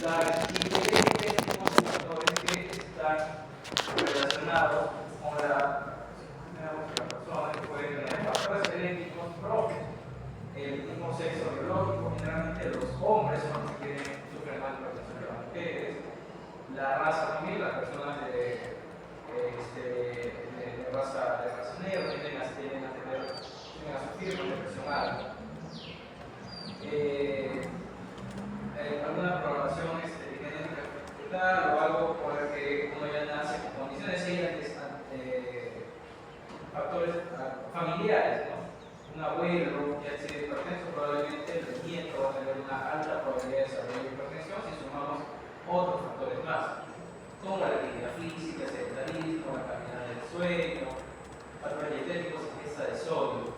las diferentes tipos de factores que están relacionados con la persona, que puede tener factores genéticos propios. El mismo sexo biológico, generalmente los hombres son los que sufren más hipertensión que las mujeres. La raza también, las personas de raza negra tienden a sufrir una depresión alta. Alguna programación genética fetal o algo por el que uno ya nace con condiciones factores familiares, ¿no? Un abuelo ya tiene hipertensión, probablemente el nieto va a tener una alta probabilidad de desarrollar hipertensión si sumamos otros factores más, como la actividad física, el sedentarismo, la calidad del sueño, factores dietéticos, ingesta de sodio.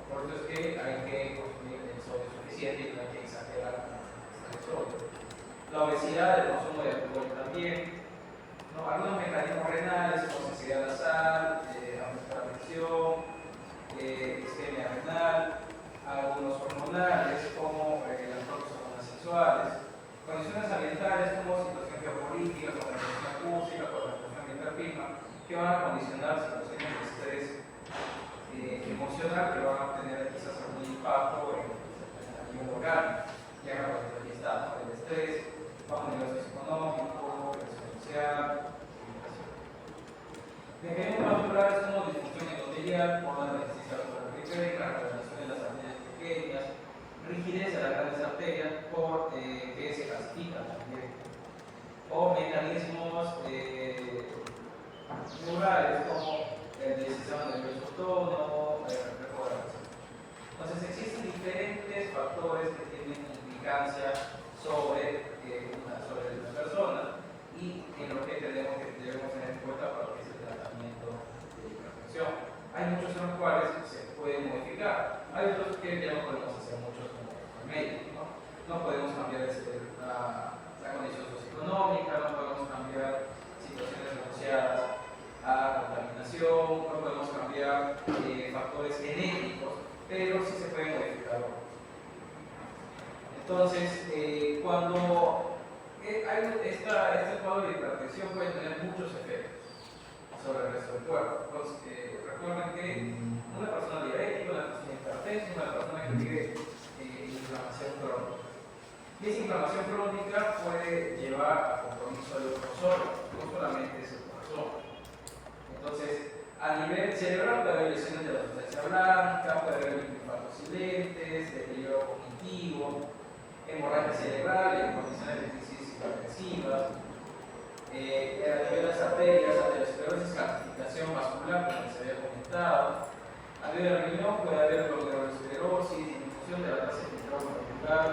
Por eso es que hay que consumir el sodio suficiente y no hay que exagerar el sodio. La obesidad, el consumo de alcohol también, ¿no? Algunos mecanismos renales como sensibilidad a la sal, aumento de la presión, isquemia renal, algunos hormonales como las propias hormonas sexuales, condiciones ambientales como situación geopolítica, como la situación acústica, como la situación ambiental clima, que van a condicionar situaciones de estrés emocional que van a tener quizás algún impacto en el nivel orgánico. Ya aquí está el estrés, bajo nivel socioeconómico, presión social, mecanismos naturales como disfunción endotelial por la resistencia a la periférica, relación de las arterias pequeñas, rigidez de las grandes arterias por que se calcifican también, o mecanismos neurales como el sistema nervioso autónomo, el reflejo de la acción. Entonces existen diferentes factores que tienen implicancia sobre la persona y en lo que debemos tener en cuenta para lo que es el tratamiento de hipertensión. Hay muchos en los cuales se pueden modificar, hay otros que ya no podemos hacer muchos como médicos, ¿no? No podemos cambiar la condición socioeconómica, no podemos cambiar situaciones asociadas a contaminación, no podemos cambiar factores genéticos, pero sí se pueden modificar otros. Entonces, cuando este cuadro de hipertensión puede tener muchos efectos sobre el resto del cuerpo. Entonces, recuerden que una persona diabética, una persona hipertensa, una persona que vive inflamación crónica. Y esa inflamación crónica puede llevar a compromiso de otros órganos, no solamente es el corazón. Entonces, a nivel cerebral puede haber lesiones de la sustancia blanca, puede haber infartos silentes, deterioro cognitivo, hemorragia cerebral, condiciones de crisis hipertensivas, a nivel de las arterias, aterosclerosis, calcificación vascular, como se había comentado. A nivel del riñón puede haber glomerulosclerosis, disminución de la tasa de filtrado molecular.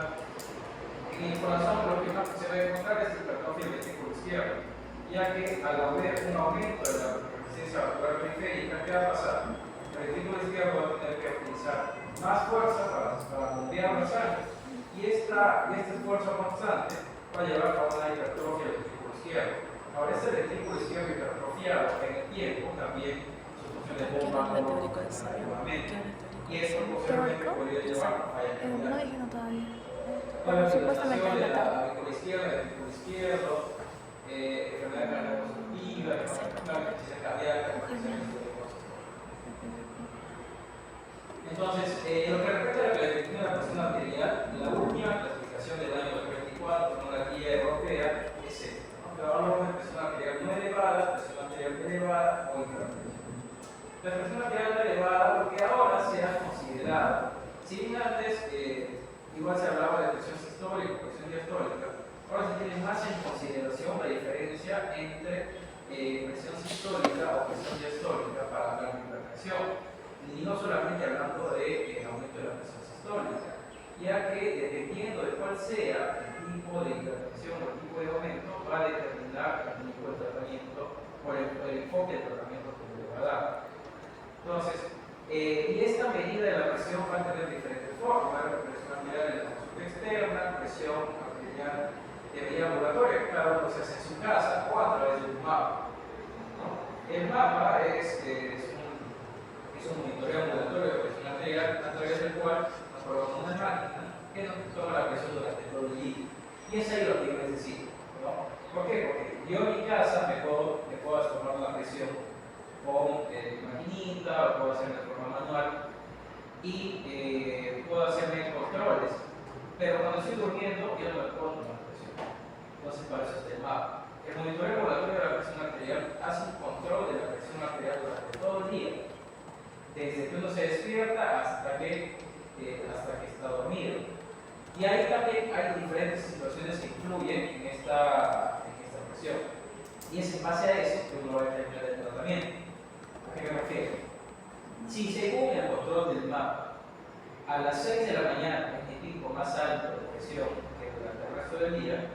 En el corazón lo que más se va a encontrar es hipertrofia del ventrículo izquierdo, ya que al haber un aumento de la resistencia vascular periférica, ¿qué va a pasar? El ventrículo izquierdo va a tener que utilizar más fuerza para bombear la sangre. Y este esfuerzo constante va a llevar a una hipertrofia del ventrículo izquierdo. Ahora, ese ventrículo izquierdo hipertrofiado en el tiempo también su función de bomba no nuevamente. Y eso posiblemente podría llevar a falla No dijeron todavía. bueno, Supuestamente en la tarde. el ventrículo izquierdo, enfermedad cardiovascular, insuficiencia cardíaca, entonces, en lo que respecta a la clasificación de la presión arterial, la última clasificación del año 2024 con la guía europea es esta, ¿no? Pero hablamos de presión arterial no elevada, presión arterial elevada o hipertensión. La presión arterial elevada, porque ahora se ha considerado, si bien antes igual se hablaba de presión sistólica, presión diastólica, ahora se tiene más en consideración la diferencia entre presión sistólica o presión diastólica para hablar de hipertensión. Y no solamente hablando de aumento de la presión sistólica, ya que dependiendo de cuál sea el tipo de hipertensión o el tipo de aumento, va a determinar el tipo de tratamiento o el enfoque del tratamiento que le va a dar. Entonces, y esta medida de la presión va a tener diferentes formas: presión arterial en la consulta externa, presión arterial de vía ambulatoria, que cada uno se hace en su casa o a través de un mapa, ¿no? El mapa es un monitoreo ambulatorio de presión arterial a través del cual nos colocamos una máquina que nos toma la presión durante todo el día. Y Y es ahí lo que yo les decía, ¿no? ¿Por qué? Porque yo en mi casa me puedo tomar la presión con maquinita, o puedo hacerlo de forma manual y puedo hacerme controles, pero cuando estoy durmiendo yo no me puedo tomar presión. Entonces para eso está el mapa. El monitoreo ambulatorio de la presión arterial hace un control de la presión arterial durante todo el día, desde que uno se despierta hasta que está dormido. Y ahí también hay diferentes situaciones que influyen en esta presión. Y es en base a eso que uno va a determinar el tratamiento. ¿A qué me refiero? Si según el control del mapa, a las 6 de la mañana es mi pico más alto de presión que durante el resto del día,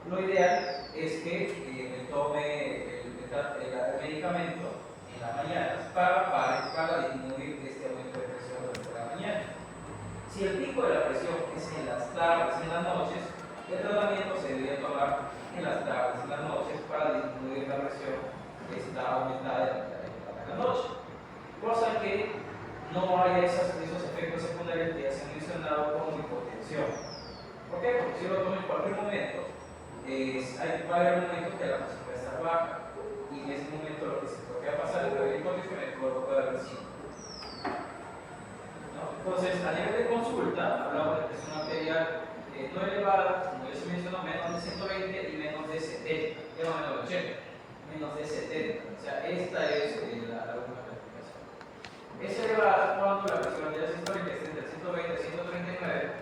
lo ideal es que me tome el medicamento en las mañanas para disminuir este aumento de presión durante la mañana. Si el pico de la presión es en las tardes y en las noches, el tratamiento se debería tomar en las tardes y en las noches para disminuir la presión que está aumentada en la noche. Cosa que no haya esos efectos secundarios que ya se han mencionado como hipotensión. ¿Por qué? Porque si lo tomo en cualquier momento, va a haber un momento que la presión va a estar baja y en ese momento lo que va a pasar es que la hipotensión el cuerpo puede haber sido. Entonces, a nivel de consulta, hablamos de presión arterial no elevada, como ya se mencionó, menos de 120 y menos de 70, ya no menos de 80, menos de 70. O sea, esta es la última clasificación. Es elevada cuando la presión arterial sistólica está entre 120 y 139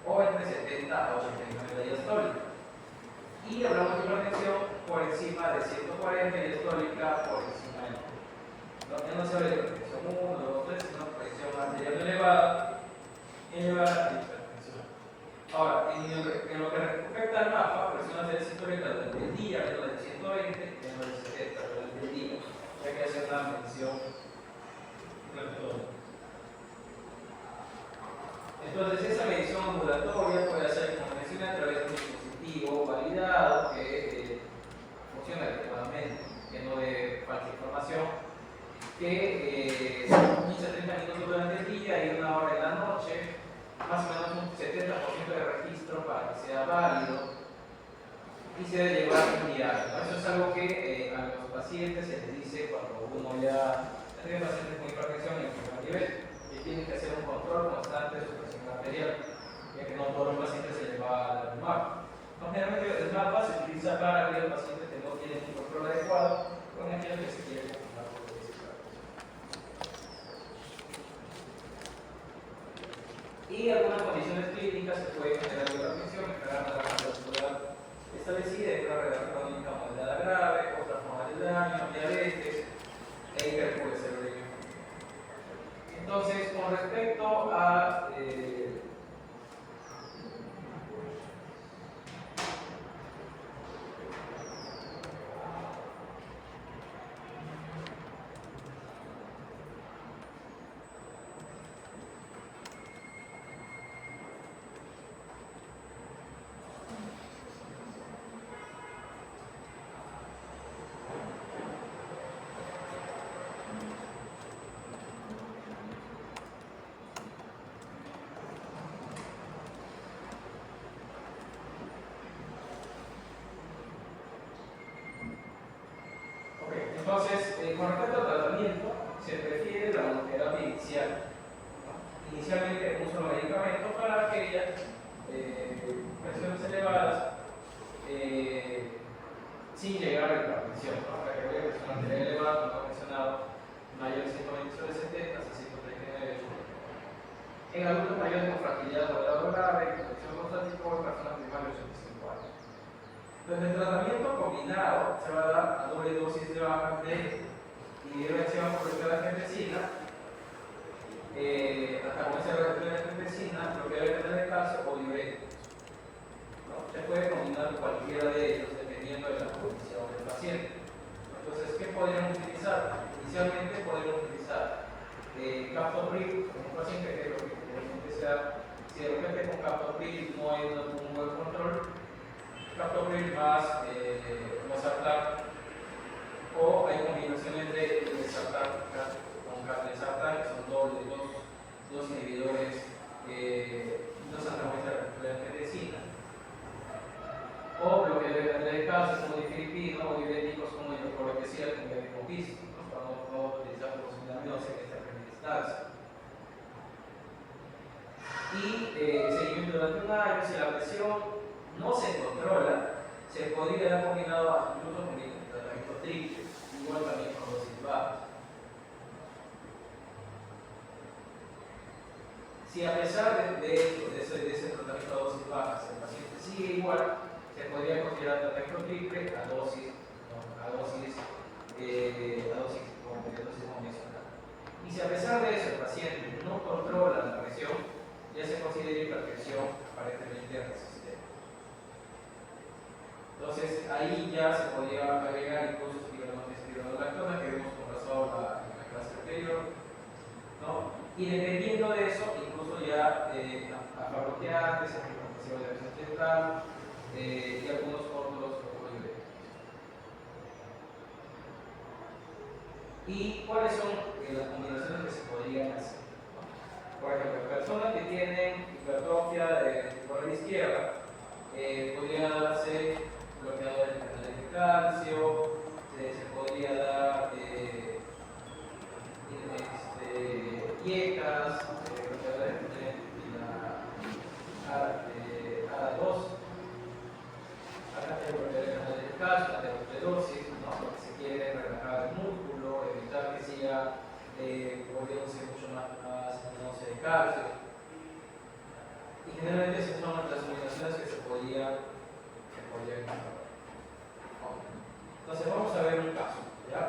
o entre 70 a 89 de diastólica. Y hablamos de hipertensión por encima de 140 y diastólica por encima de 90. Ya no se habla de hipertensión 1, 2, 3, sino presión arterial elevada y hipertensión. Ahora, en lo que respecta al mapa, presión arterial sistólica durante el día menos de 120 y menos de 70 durante el día. Hay que hacer una mención durante todo. Entonces, esa medición ambulatoria puede hacer, como mencioné, a través de un dispositivo validado que funciona adecuadamente, que no dé falsa información, que se comienza 30 minutos durante el día y 1 hora en la noche, más o menos un 70% de registro para que sea válido y se debe llevar un diario. Eso es algo que a los pacientes se les dice cuando uno ya tiene pacientes con hipertensión en el primer nivel, que tienen que hacer un control constante de su presión arterial, ya que no todos los pacientes se les va a dar el mapa. Generalmente el mapa se utiliza para aquellos pacientes que no tienen un control adecuado con aquellos que se quieren confirmar por hipertensión. Y algunas condiciones clínicas que pueden generar hipertensión, enfermedad cardiovascular establecida, enfermedad crónica moderada grave, otra forma de daño, diabetes e hipercolesterolemia. Entonces, con respecto a Entonces, con respecto al tratamiento, se prefiere la monoterapia inicial. Inicialmente un solo medicamento para aquellas presiones elevadas sin llegar a la hipertensión. Para que haya presión arterial elevada, como he mencionado, mayor de 120 sobre 70 hasta 139 sobre 70. En adultos mayores con fragilidad moderada o grave, hipertensión constativa, personas de más de 85 años. Entonces, el tratamiento combinado se va a dar a doble dosis de bajas de inhibición por de la angiotensina, hasta con esa reacción de angiotensina, lo que debe tener el calcio o diuréticos. ¿No? Se puede combinar cualquiera de ellos dependiendo de la condición del paciente. Entonces, ¿qué podríamos utilizar? Inicialmente podemos utilizar captopril en un paciente que lo que queremos empezar. Si de repente con captopril no hay un buen control, captopril más losartán, o hay combinaciones de losartán con carnesartán, que son dos inhibidores, dos antagonistas de la angiotensina. de cáncer como difilipino o diabéticos como hidrocolopesía con diabetes piso, ¿no? Para no utilizar fluoxetinoides en esta primera instancia. Y seguimiento durante un año, si la presión no se controla, se podría dar combinado incluso con el tratamiento triple, igual también con dosis bajas. Si a pesar de ese tratamiento a dosis bajas el paciente sigue igual, se podría considerar tratamiento triple a dosis convencional. Y si a pesar de eso el paciente no controla la presión, ya se considera hipertensión aparentemente resistente. Entonces ahí ya se podría agregar incluso espironolactona que hemos conversado en la clase anterior, ¿no? Y dependiendo de eso, incluso ya afabroteantes, anticonceptivos de acción central y algunos otros diuréticos. ¿Y cuáles son las combinaciones que se podrían hacer? Por ejemplo, personas que tienen hipertrofia de la izquierda podría darse bloqueadores de canales de calcio, se podría dar dietas, bloqueadores de la ADA2, bloqueadores de canales de calcio, antidosis, ¿no? Porque se quiere relajar el músculo, evitar que siga volviéndose mucho más de calcio. Y generalmente esas son las combinaciones que se podrían encontrar. Entonces vamos a ver un caso, ¿ya?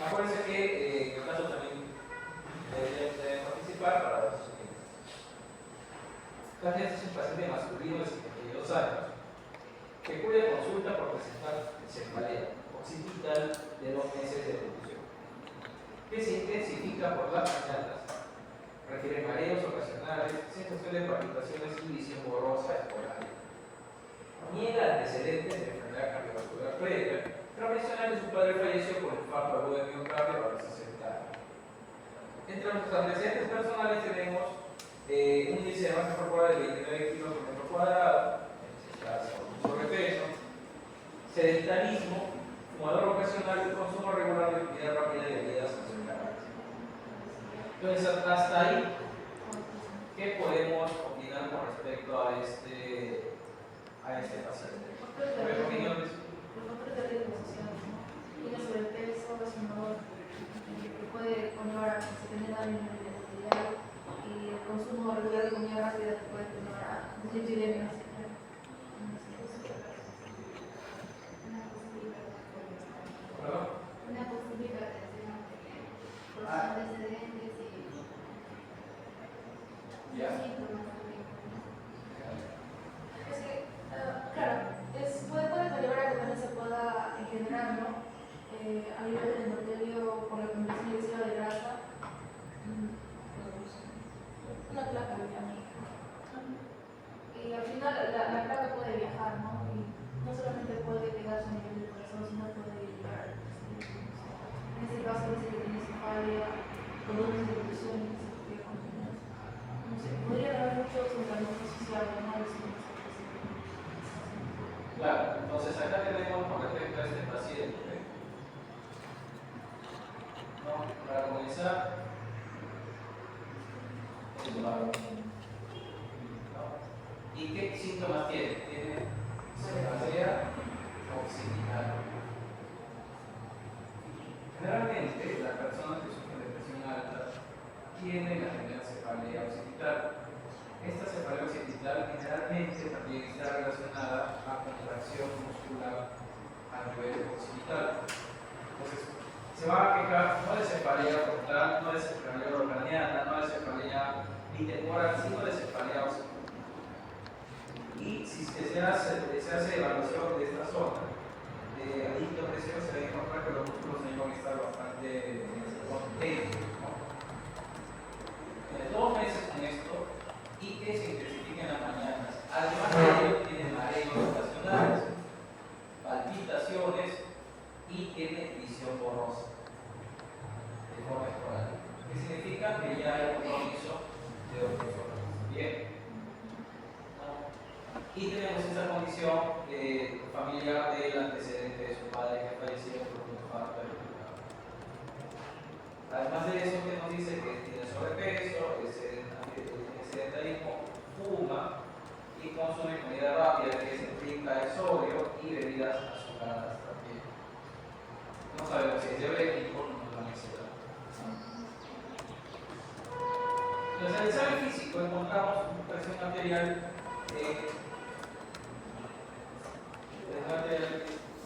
Acuérdense que el caso también debe participar para ver sus opiniones. Este es un paciente masculino de 52 años que acude a consulta por presentar cefalea occipital de 2 meses de evolución, que se intensifica por las mañanas, refiere mareos ocasionales, sensación de palpitaciones y visión borrosa esporádica. Niega antecedentes de enfermedad cardiovascular previa, pero menciona que su padre falleció por infarto agudo de miocardio a los 60 años. Entre nuestros antecedentes personales tenemos un índice de masa corporal de 29 kilos por metro cuadrado, sobrepeso, sedentarismo, fumador ocasional y consumo regular de actividad rápida de bebidas azucaradas. Entonces, hasta ahí, ¿qué podemos opinar con respecto a este paciente? ¿Qué opiniones? Los factores de riesgo sociales, ¿no? Tiene sobrepeso, es un dolor que puede conllevar a que se genera daño en la actividad y el consumo regular de comida rápida que puede conllevar a dislipidemias. ¿Perdón? Una posible hipertensión por los antecedentes y Ya. síntomas también. Es que, claro, puede conllevar a que también se pueda generar, ¿no? A nivel del endotelio por la acumulación excesiva de grasa, una placa amiga. Y al final la placa puede viajar, ¿no? Y no solamente puede quedarse a nivel del corazón, sino puede llegar. En este caso dice que tiene cefalia, dolores de evolución y se podría continuar. No sé, podría haber muchos organismos asociados, ¿no? Claro, entonces acá tenemos con respecto a este paciente, ¿no? Para comenzar, ¿no? ¿Y qué síntomas tiene? Tiene cefalea occipital. Generalmente, las personas que sufren de presión alta tienen la primera cefalea occipital. Esta cefalea occipital generalmente también está relacionada a contracción muscular a nivel occipital. Entonces, se va a quejar no de cefalea frontal, no de cefalea orocraniana, no de cefalea bitemporal, sino de cefalea occipital. Y si se hace evaluación de esta zona, a dicta presión se va a encontrar que los músculos ahí van a estar bastante tensos, ¿no? 2 meses con esto y que se intensifique en las mañanas. Además de ello, tiene mareos ocasionales, palpitaciones y tiene visión borrosa de forma esporádica, que significa que ya hay compromiso de otros órganos. Bien. Y tenemos esa condición condición familiar del antecedente de su padre que ha fallecido por un infarto auricular. Además de eso, que nos dice que tiene sobrepeso, tiene sedentarismo, fuma y consume comida rápida que es rica en sodio y bebidas azucaradas también. No sabemos si es diabético, no nos van a enseñar. En el examen físico encontramos presión arterial de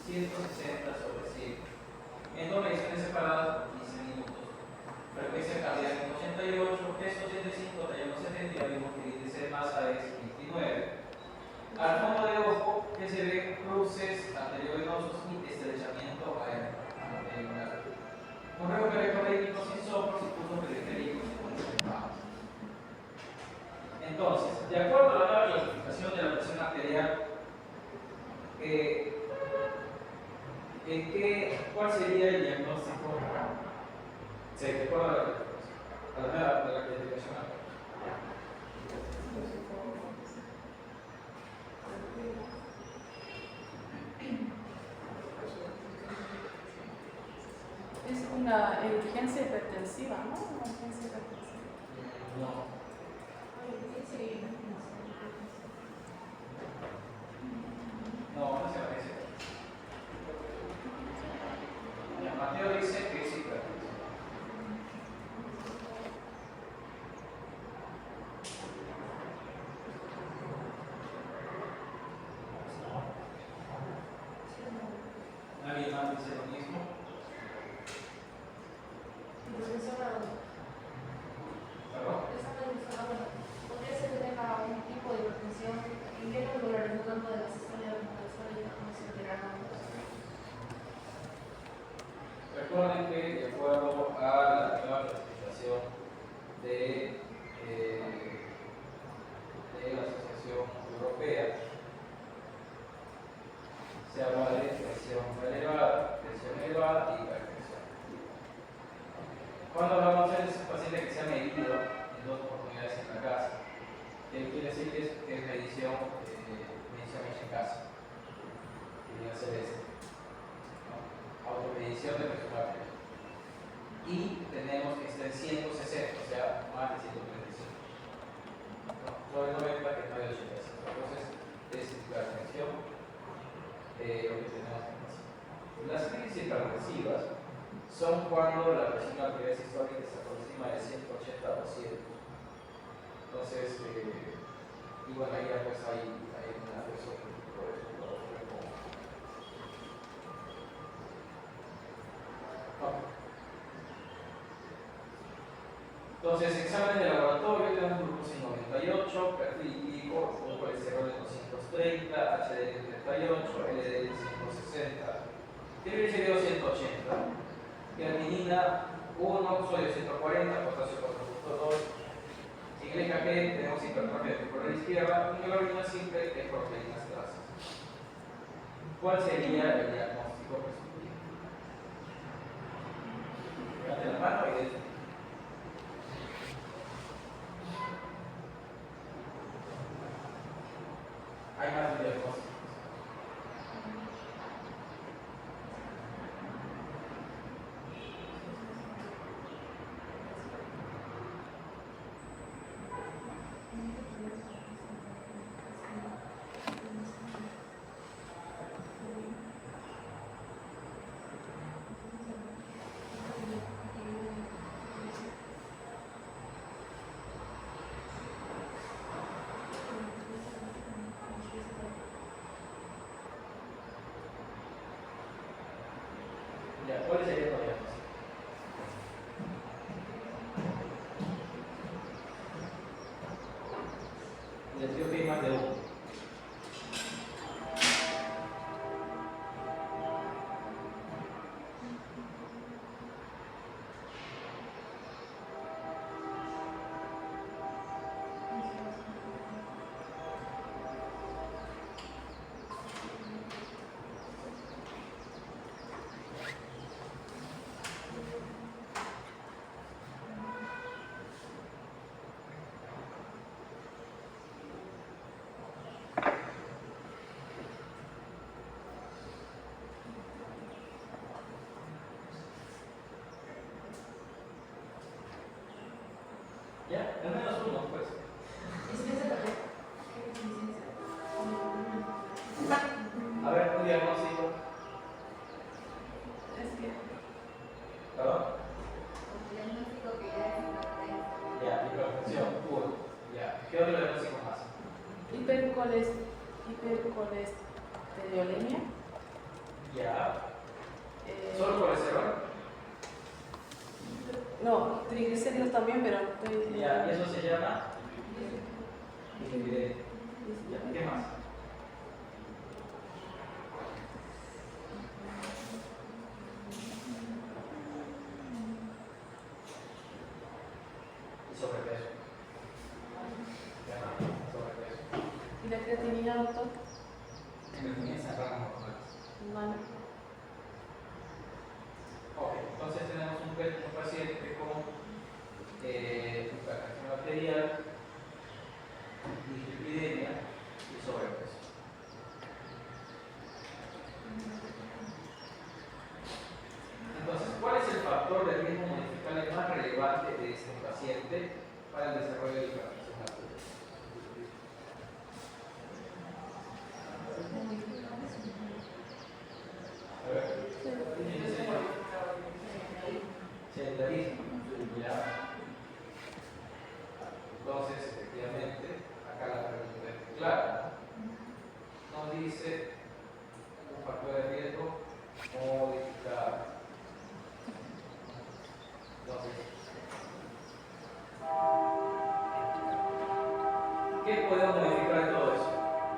160/100 en 2 mediciones separadas por 15 minutos. Frecuencia cardíaca en 88, peso 85, talla 1,70 y vimos que el índice de masa es 29. Al fondo de ojo que se ven cruces arteriovenosos y estrechamiento arteriovenal. Un recorrido sin soplos y puntos periféricos bajos. Entonces, de acuerdo a la nueva clasificación de la presión arterial, ¿cuál sería el diagnóstico? Sí, de acuerdo a la clasificación. Es una urgencia hipertensiva, ¿no? Una urgencia hipertensiva. No. No, no se parece. Mateo dice que es hipertensión. ¿Alguien más dice lo mismo? ¿Perdón? Podría ser que tenga un tipo de hipertensión en menos lugares, no tanto de la sistólica como de la histórica, como se enterará. Recuerden que de acuerdo a la nueva clasificación de la Asociación Europea, se habla de presión elevada y hipertensión. Cuando hablamos de ese paciente que se ha medido en 2 oportunidades en la casa, ¿qué quiere decir? Que es medición en casa. Debería ser este. Automedición de presión arterial. Y tenemos que estar en 160, o sea, más de 135. Sobre 90 que no hay 85. Entonces, es hipertensión lo que tenemos que hacer. Las crisis hipertensivas son cuando la presión arterial sistólica está por encima de 180 o 200. Entonces, y bueno, ahí ya pues hay una presión por eso. Entonces, examen de laboratorio, tenemos glucosa en 98, perfil lipídico, un colesterol en 230, HDL en 38, LDL en 160, triglicéridos 180, creatinina 1, sodio 140, potasio 4.2, en el EKG tenemos hipertrofia de tipo izquierda, hemoglobina simple de proteínas grasas. ¿Cuál sería el diagnóstico prescriptivo? Levante la mano y de hay más diagnósticos. colesteriolemia. Ya. Eh, ¿Solo colesterol? no, triglicéridos también, pero estoy... Ya, y eso se llama dislipidemia. Ya, ¿qué más? Y sobrepeso. Ya, sobrepeso. ¿Y la creatinina, doctor? Comienza a rangos normales. Vale. Ok, entonces tenemos un paciente con hipertensión arterial, dislipidemia y sobrepeso. Entonces, ¿cuál es el factor de riesgo modificable más relevante de este paciente para el desarrollo de hipertensión arterial? A ver, sedentarismo. Ya. Entonces, efectivamente, acá la pregunta es clara. Nos dice un factor de riesgo modificable. Entonces, ¿qué podemos modificar de todo eso?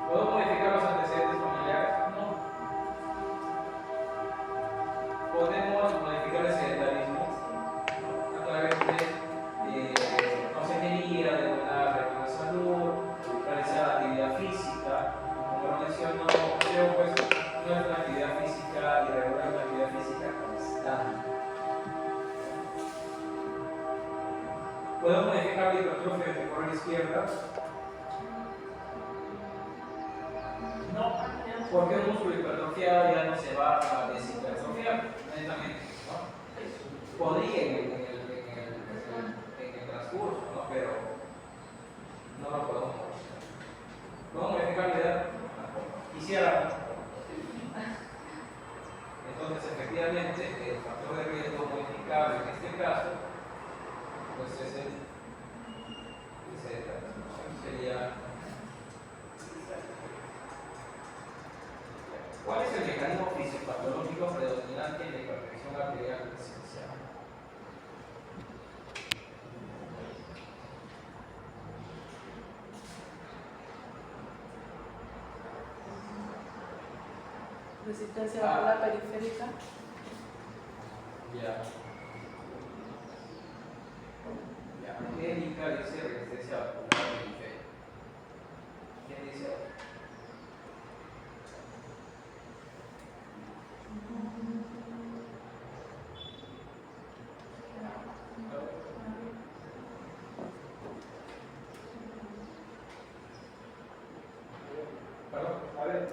¿Podemos modificar los antecedentes familiares? No. ¿Podemos modificar el sedentarismo? A través de consejería, de buena salud, realizar actividad física. Como lo menciono, creo pues no es una actividad física irregular, es una actividad física constante. ¿Podemos modificar la hipertrofia ventricular izquierda? No, porque un músculo hipertrofiado ya no se va a deshipertrofiar, netamente, ¿no? Podría en el transcurso, ¿no? Pero no lo podemos modificar. ¿Podemos modificar la edad? Quisiera. Entonces, efectivamente, el factor de riesgo modificable en este caso, pues es sería. ¿Cuál es el mecanismo fisiopatológico predominante en la hipertensión arterial esencial? Resistencia vascular periférica. Ya. Erika dice resistencia vascular periférica. ¿Quién dice otro? Perdón, a ver.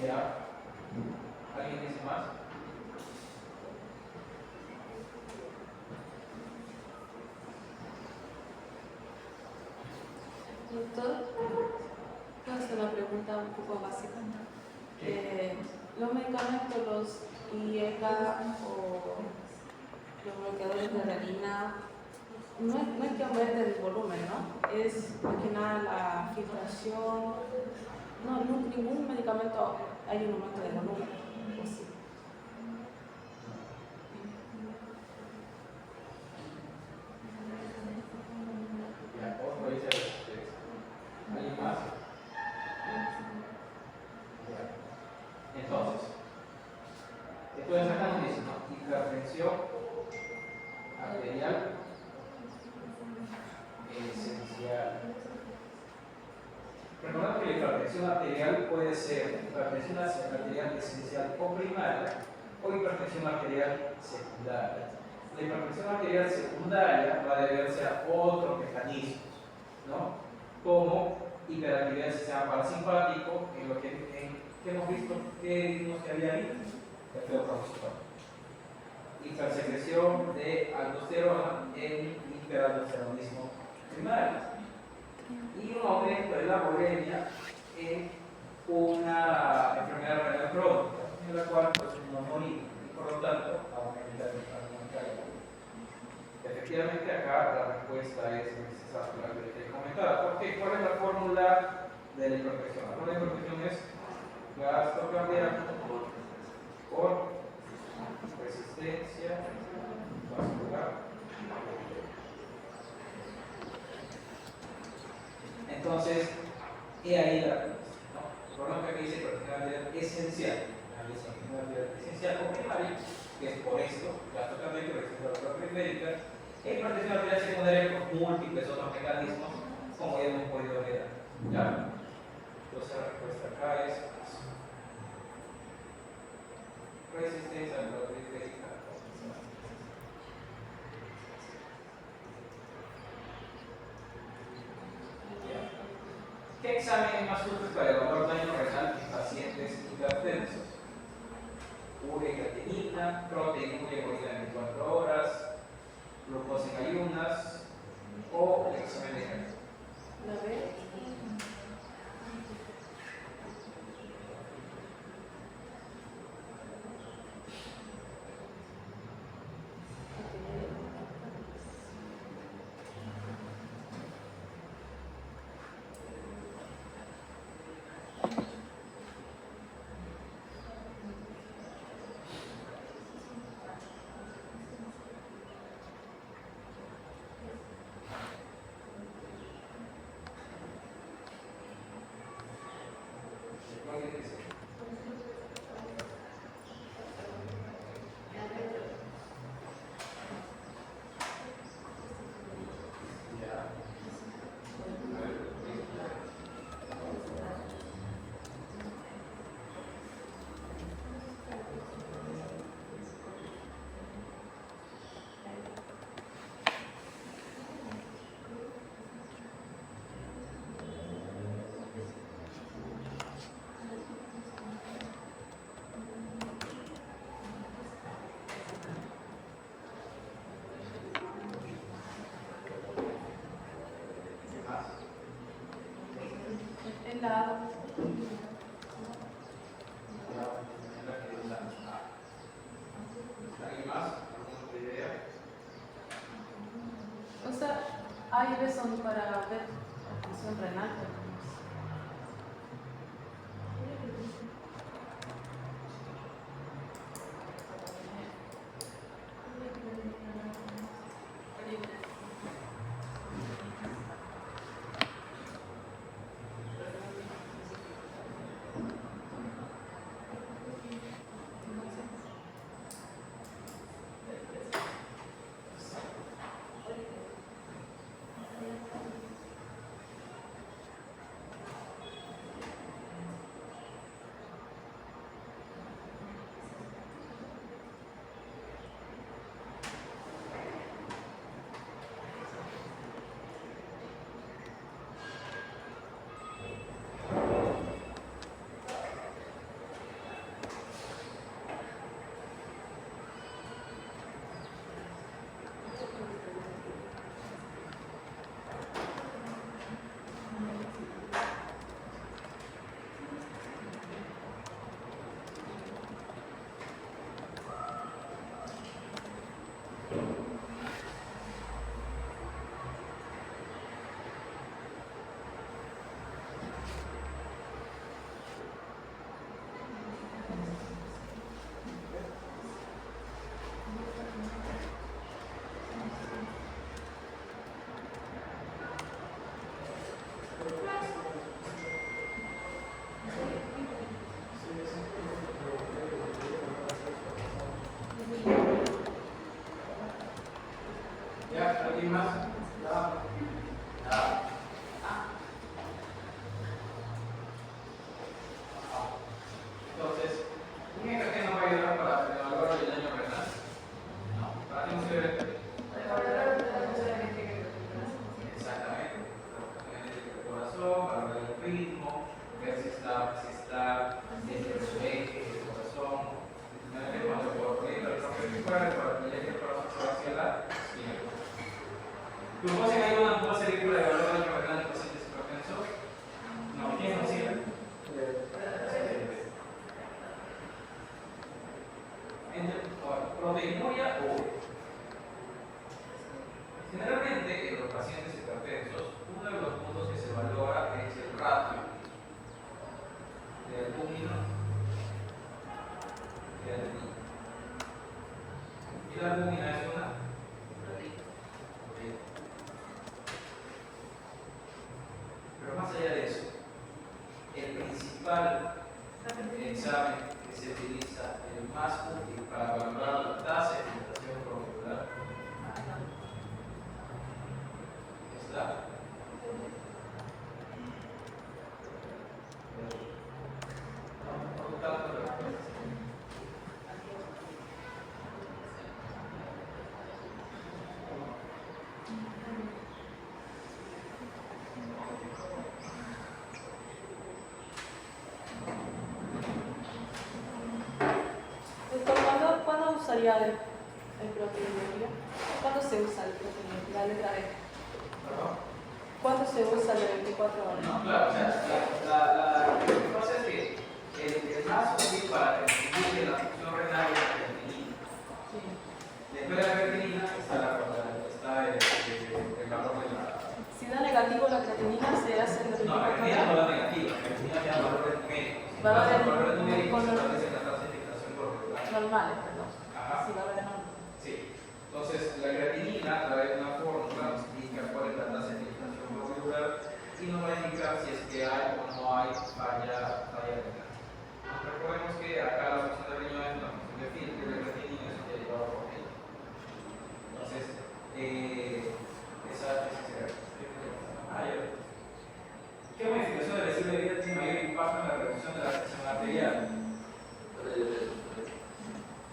Ya. ¿Alguien dice más? Doctor, puedo hacer una pregunta un poco básica. Los medicamentos, los IECA o los bloqueadores de renina, no es que aumente el volumen, ¿no? Es más que nada la filtración. No, ningún medicamento hay un aumento de volumen. ¿O sí? Ya, otro dice resistencia. ¿Alguien más? Ya. Entonces acá nos dice, ¿no? Hipertensión arterial esencial. Recordad que la hipertensión arterial puede ser hipertensión arterial esencial o primaria o hipertensión arterial secundaria. La hipertensión arterial secundaria va a deberse a otros mecanismos, ¿no? Como hiperactividad del sistema parasimpático, en lo que hemos visto que vimos que había ahí, hipersecreción de aldosterona en hiperaldosteronismo primario y un aumento de la bulimia en una enfermedad renal crónica, en la cual pues, no morimos y por lo tanto aumenta el efectivamente acá la respuesta es necesaria la que te comentaba. ¿Por qué? ¿Cuál es la fórmula de la hipertensión. La hipertensión es gasto cardíaco por resistencia vascular. Entonces, he ahí la respuesta, ¿no? El problema que dice hipertensión arterial esencial, la hipertensión arterial esencial o primaria, que es por esto, gasto cardíaco, resistencia vascular periférica, e hipertensión arterial secundaria por múltiples otros mecanismos, como ya hemos podido ver, ¿ya? Entonces la respuesta acá es resistencia vascular periférica. ¿Qué examen es más útil para evaluar daño renal en pacientes hipertensos? Urea-creatinina, proteína en 24 horas, glucosa en ayunas o el examen de sangre. ¿La ve? ¿Alguien más? ¿Alguna otra idea? O sea, hay razón para ver función renal. ¿Alguien más? Entonces, un EKG no va a ayudar para evaluar el daño renal. No, para qué no sirve. Exactamente. El corazón, para ver el ritmo, ver si está dentro de su eje, el corazón. Cuando por ahí el propio para que el eje del corazón se va hacia la izquierda. ¿Glucosa en ayunas puede servir para evaluar el daño renal en pacientes hipertensos? No, ¿quién no sirve? Proteinuria o generalmente en los pacientes hipertensos uno de los puntos que se valora es el ratio albúmina, creatinina. Y la albúmina es una proteína. Pero más allá de eso, el principal examen que se utiliza, el más útil para valorar la tasa de filtración molecular, es la ¿Cuándo usaría el proteinúria? ¿Cuándo se usa el proteinúria? La letra E. ¿Cuándo se usa el de 24 horas? No, claro, o sea, lo que pasa es que el más útil para distinguir la función renal es la creatinina. Sí. Después de la creatinina está el valor de la. Si da negativo la creatinina, se hace el de 24 No, la creatinina no da negativa, la creatinina tiene valores numéricos. Valores numéricos se establece la tasa de filtración molecular. normales, perdón. Ajá. Sí, valores normales. Sí. Entonces, la creatinina a través de una fórmula nos indica cuál es la tasa de filtración molecular y nos va a indicar si es que hay o no hay falla renal. Recordemos que acá la función de riñón es una función de filtro y la creatinina es un derivado proteico. Entonces, esa sería. ¿Qué modificación del estilo de vida tiene mayor impacto en la reducción de la presión arterial?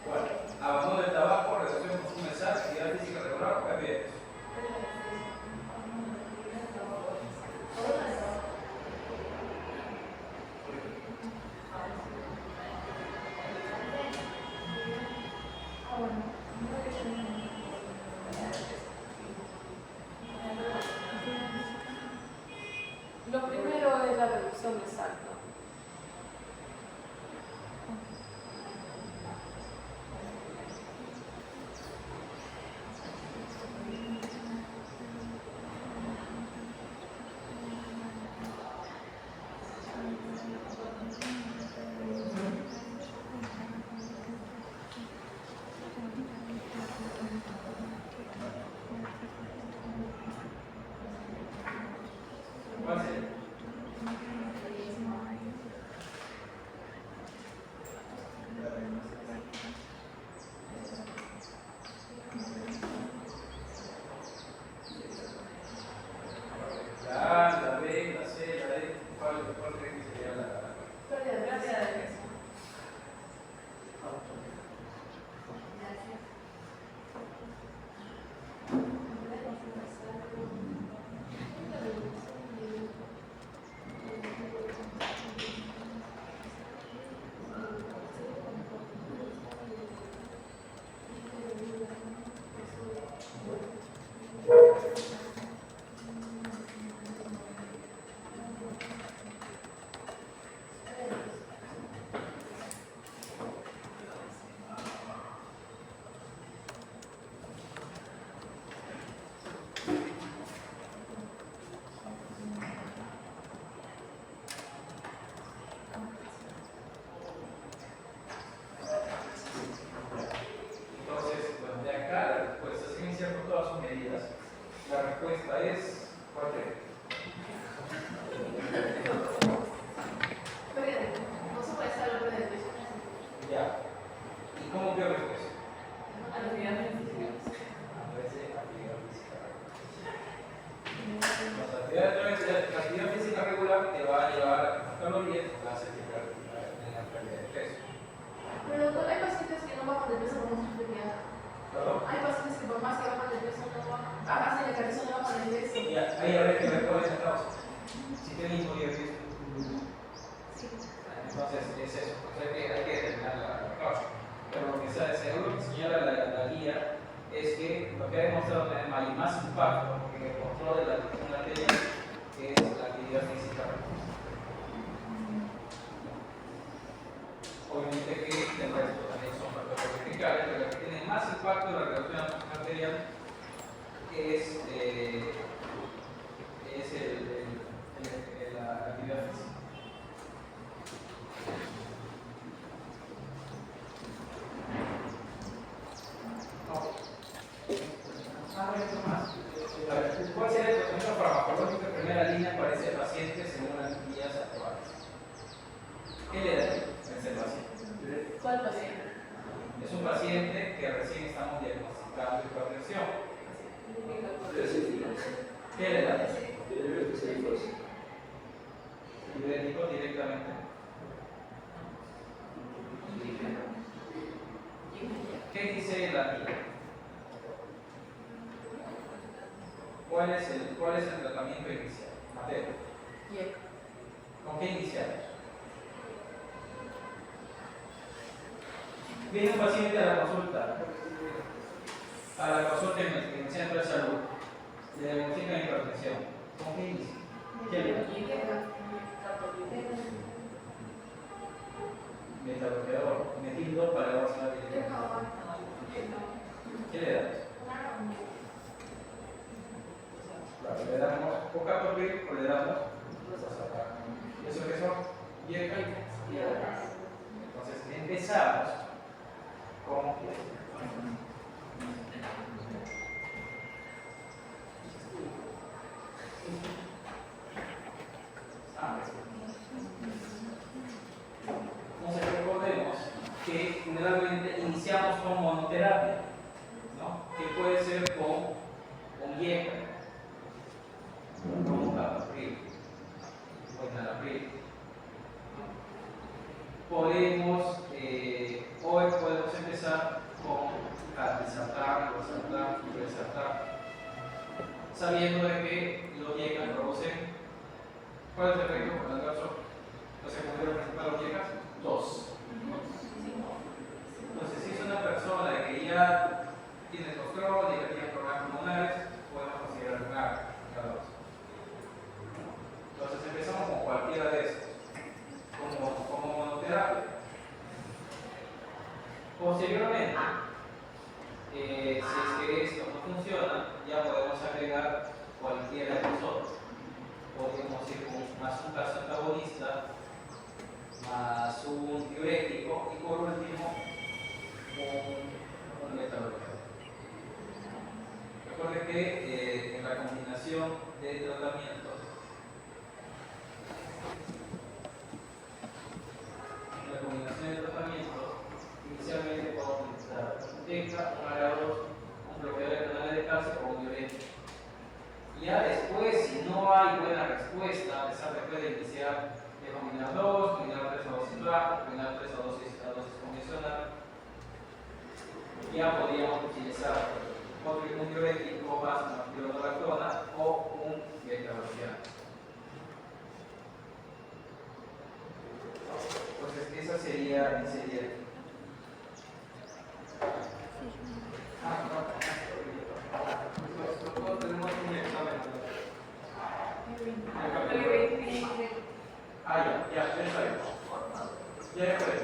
¿Cuál? Abandono del tabaco, reducción de consumo de sal, actividad física regular o cambio de peso. Lo primero es la reducción de sal, ¿no? ¿Cuál sería? La A, la B, la C, la D. ¿Cuál creen que sería la? Pérdida de peso. Entonces, bueno, de acá la respuesta, sin iniciar con todas sus medidas, la respuesta es, ¿cuál creen? No se puede estar la pérdida de peso. Ya. ¿Y cómo pierde el peso? Actividad física. A través de actividad física regular. La actividad física regular te va a llevar a quemar calorías y vas a llegar a la pérdida de peso. Pero doctor, hay pacientes que no bajan de peso por mucho tiempo. ¿Claro? Hay pacientes que por más que bajan de peso no bajan. Hacen ejercicio no bajan de peso. Y ahí habrá que ver cuál es la causa. Si tiene hipotiroidismo. Sí. Entonces es eso. O sea, hay que determinar la causa. Pero lo que según lo que señala la guía es que lo que ha demostrado tener más impacto en el control de la presión arterial es la actividad física. Obviamente que el resto también son factores verticales, pero la que tiene más impacto en la reducción de la presión arterial es la actividad física. paciente que recién estamos diagnosticando hipertensión. ¿Qué le da? Diurético directamente. ¿Qué dice la guía? ¿Cuál es el tratamiento inicial? Mateo. ¿Con qué iniciamos? Viene un paciente a la consulta en el centro de salud, le diagnostican hipertensión. ¿Con qué inicia? ¿Qué le da? Metabloqueador, metil-2 para elevarse la bilirrubina. ¿Qué le da? Claro, le damos Cocatorpil o le damos Losartan. ¿Y eso qué son? Yeca y Oca. Entonces empezamos con Entonces recordemos que generalmente iniciamos con monoterapia, ¿no? Que puede ser con Yeca, con Captopril o Enalapril. Hoy podemos empezar con Calcisartán, Losartán, Irbesartán, sabiendo de que los Yecas producen. ¿Cuál es el efecto por adverso? Los secundarios principales de los Yecas, 2. Entonces, si es una persona que ya tiene testosterona y que tiene problemas pulmonares, podemos considerar grave, grado 2. Entonces, empezamos con cualquiera de estos, como monoterapia. Posteriormente, si es que esto no funciona, ya podemos agregar cualquiera de nosotros. Podríamos ir con más un caso antagonista, más un diurético y por último un metabloqueador. Recuerde que en la combinación de tratamientos, inicialmente podemos utilizar un DECA, un ARA2, un bloqueador de canales de calcio o un diurético. Ya después, si no hay buena respuesta, a pesar de que puede iniciar de combinar 2, combinar 3 a dosis baja, combinar 3 a dosis convencional, ya podríamos utilizar un diurético más una pironolactona o un beta-bloqueador. Entonces, esa sería nosotros tenemos un examen. Ya está. Ya después.